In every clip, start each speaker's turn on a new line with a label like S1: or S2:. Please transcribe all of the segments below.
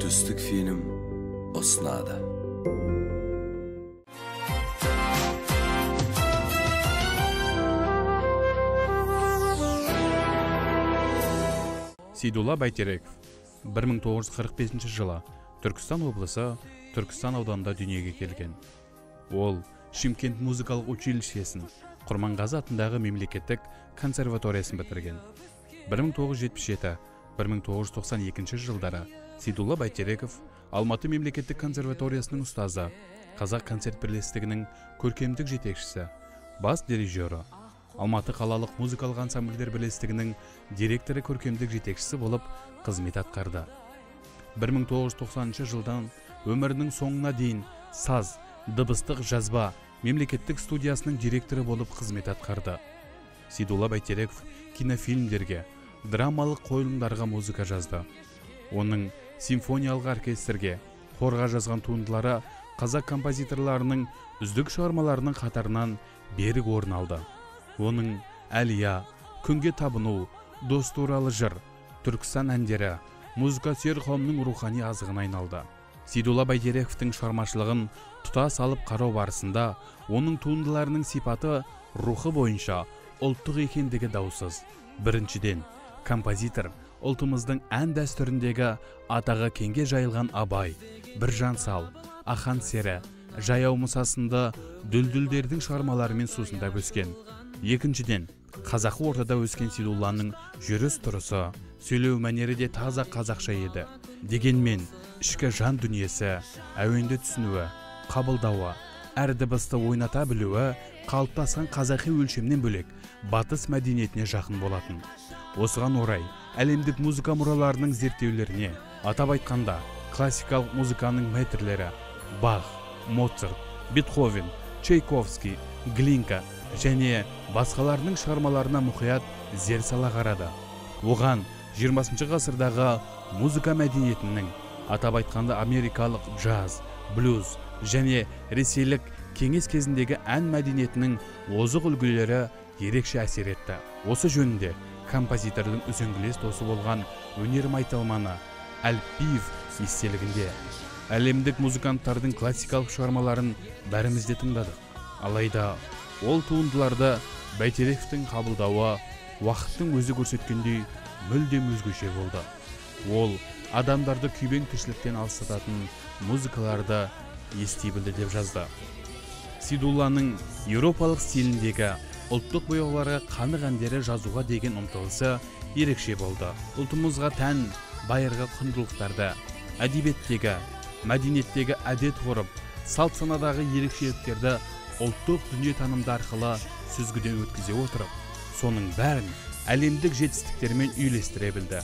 S1: Түстік фильм ұсынады.
S2: Сейдулла Байтереков 1945 жылы Түркістан облысы Түркістан ауданында дүниеге келген. Ол Шымкент музыкалық училищесін, Құрманғазы атындағы мемлекеттік консерваториясын бітірген. 1977-1992 жылдары Сейдулла Байтереков Алматы мемлекеттік консерваториясының ұстазы, Қазақ концерт бірлестігінің көркемдік жетекшісі, бас дирижері, Алматы қалалық музыкалық ансамбльдер бірлестігінің директоры көркемдік жетекшісі болып қызмет атқарды. 1990 жылдан өмірінің соңына дейін саз, дыбыстық жазба мемлекеттік студиясының директоры болып қызмет атқарды. Сейдулла Байтереков кинофильмдерге, драмалық қойылымдарға музыка жазды. Оның симфониялық оркестрге, хорға жазған туындылары қазақ композиторларының үздік шығармаларының қатарынан берік орын алды. Оның Әлия, Күнге табыну, Дос туралы жыр, Түркістан әндері музыка сүйер қауымның рухани азығына айналды. Сейдулла Байтерековтің шығармашылығын тұтас алып қарау барысында оның туындыларының сипаты рухы бойынша ұлттық екендігі даусыз. Біріншіден, композитор ұлтымыздың ән дәстүріндегі атағы кеңге жайылған Абай, Біржан Сал, Ахан Сері, Жаяу Мұсасында дүлдүлдердің шығармаларымен сусындап өскен. Екіншіден, қазақы ортада өскен Сейдулланың жүріс-тұрысы, сөйлеу мәнері де таза қазақша еді. Дегенмен, ішкі жан дүниесі, әуенді түсінуі, қабылдауы, әр дыбысты ойната білуі қалыптасқан қазақи өлшемнен бөлек батыс мәдениетіне жақын болатын. Осыған орай, әлемдік музыка мұраларының зерттеулеріне, атап айтқанда, классикалық музыканың мәтірлері Бах, Моцарт, Бетховен, Чайковский, Глинка және басқаларының шығармаларына мұқият зер сала қарады. Оған 20 ғасырдағы музыка мәдениетінің, атап айтқанда америкалық джаз, блюз және ресейлік кеңес кезіндегі ән мәдениетінің озық үлгілері ерекше әсер етті. Осы жөнінде композитордың үзеңгілес досы болған өнер майталманы Әлпиев естелігінде әлемдік музыканттардың классикалық шығармаларын бәрімізде тыңдадық. Алайда ол туындыларды Байтерековтің қабылдауы уақыттың өзі көрсеткендей мүлдем өзгеше болды. Ол адамдарды күйбең тіршіліктен алыстататын музыкаларды ести білді деп жазды. Сейдулланың еуропалық стиліндегі ұлттық бояуларға қанық әндері жазуға деген ұмтылысы ерекше болды. Ұлтымызға тән байырғы құндылықтарды, әдебиеттегі, мәдениеттегі әдет-ғұрып, салт-санадағы ерекшеліктерді ұлттық дүниетанымды арқылы сүзгіден өткізе отырып, соның бәрін әлемдік жетістіктермен үйлестіре білді.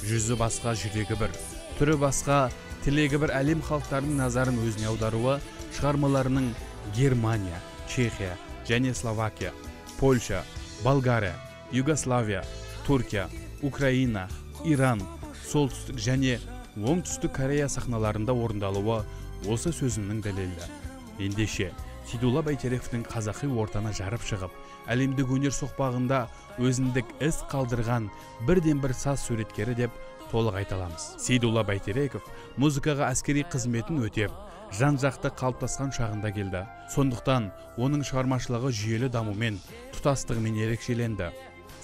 S2: Жүзі басқа жүрегі бір, түрі басқа тілегі бір әлем халықтарының назарын өзіне аударуы шығармаларының Германия, Чехия және Словакия, Польша, Болгария, Югославия, Түркия, Украина, Иран, солтүстік және оңтүстік Корея сахналарында орындалуы осы сөзімнің дәлелі. Ендеше, Сейдулла Байтерековтің қазақи ортаны жарып шығып, әлемдік өнер соқпағында өзіндік із қалдырған бірден бір саз суреткері деп толық айта аламыз. Сейдулла Байтереков музыкаға әскери қызметін өтеп, жан-жақты қалыптасқан шағында келді. Сондықтан оның шығармашылығы жүйелі дамумен, тұтастығымен ерекшеленді.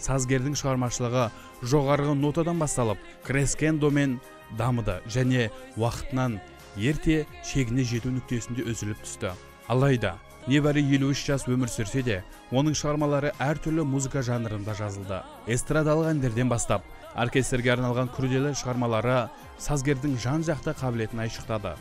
S2: Сазгердің шығармашылығы жоғарғы нотадан басталып, крескендомен дамыды және уақытынан ерте шегіне жету нүктесінде үзіліп түсті. Алайда, небәрі 53 жас өмір сүрсе де, оның шығармалары әртүрлі музыка жанрында жазылды. Эстрадалық әндерден бастап, оркестрге арналған күрделі шығармалары сазгердің жан-жақты қабілетін айшықтады.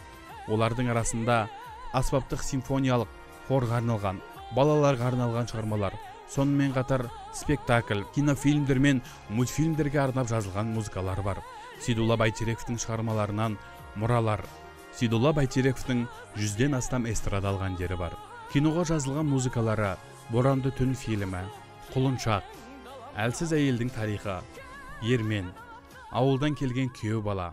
S2: Олардың арасында аспаптық симфониялық, хорға арналған, балаларға арналған шығармалар, сонымен қатар спектакль, кинофильмдер мен мультфильмдерге арнап жазылған музыкалар бар. Сейдулла Байтерековтің шығармаларынан мұралар. Сейдулла Байтерековтің 100-ден астам эстрадалық әндері бар. Киноға жазылған музыкалары Боранды түн фильмі, Құлыншақ, Әлсіз әйелдің тарихы, Ермен, Ауылдан келген күйеу бала,